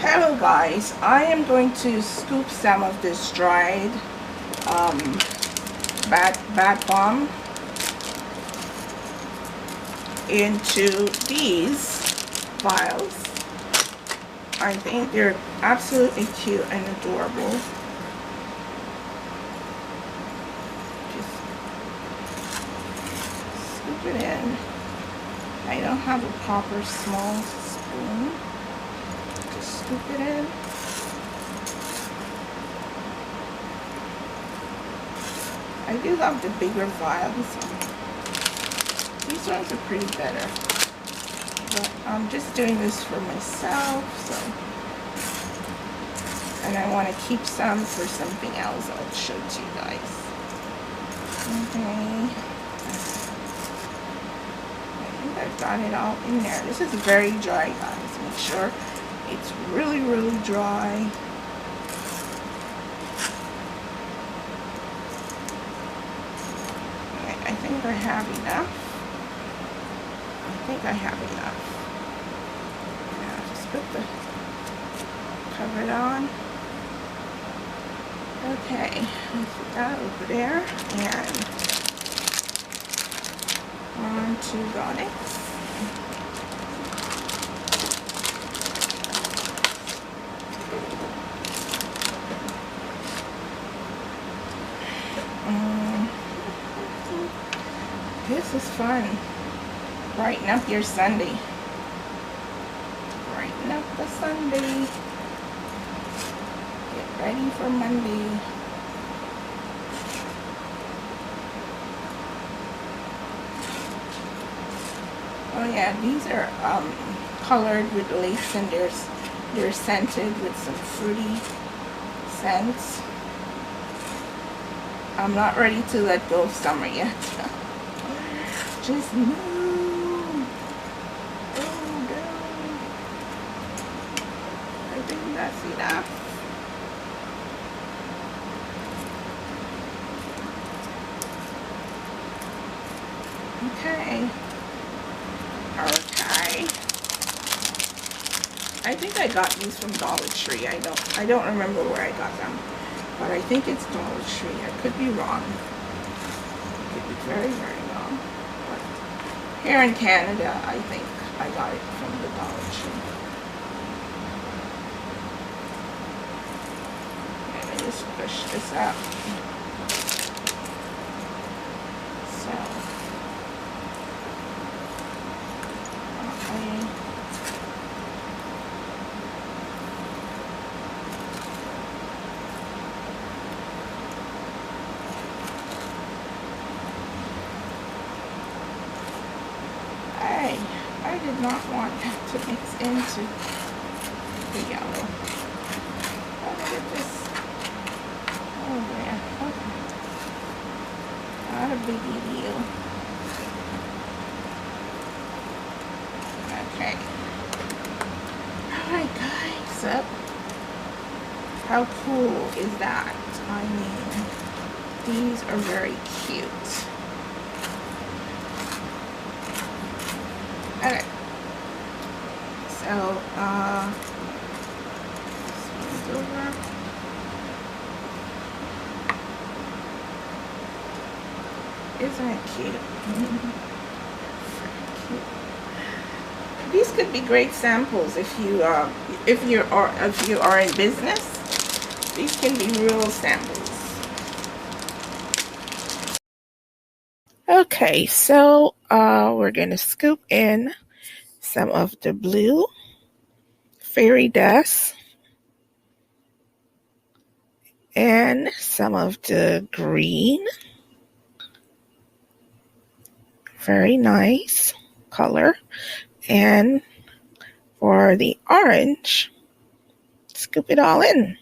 Hello guys, I am going to scoop some of this dried bat bomb into these vials. I think they're absolutely cute and adorable. Just scoop it in. I don't have a proper small spoon. Just scoop it in. I do love the bigger vials. These ones are pretty better. But I'm just doing this for myself, so. And I want to keep some for something else I'll show to you guys. Okay. I think I've got it all in there. This is very dry, guys. Make sure it's really, really dry. Okay, I think I have enough. I think I have enough. Now just put the cover it on. Okay, let's put that over there and on to the next. This is fun. Brighten up your Sunday. Brighten up the Sunday. Get ready for Monday. Oh yeah, these are colored with lace and they're scented with some fruity scents. I'm not ready to let go of summer yet. Just move. Oh, girl. I think that's enough. Okay. Okay. I think I got these from Dollar Tree. I don't remember where I got them, but I think it's Dollar Tree. I could be wrong. I could be very, very wrong. But here in Canada, I think I got it from the Dollar Tree. Let me just push this up. So, okay. I did not want that to mix into the yellow. How did it just... Oh man, okay. Not a biggie deal. Okay. Alright guys, so how cool is that? I mean, these are very cute. Okay, so, this one's over. Isn't it cute? Cute. These could be great samples if you are in business. These can be real samples. Okay, so we're gonna scoop in some of the blue fairy dust and some of the green. Very nice color. And for the orange, scoop it all in.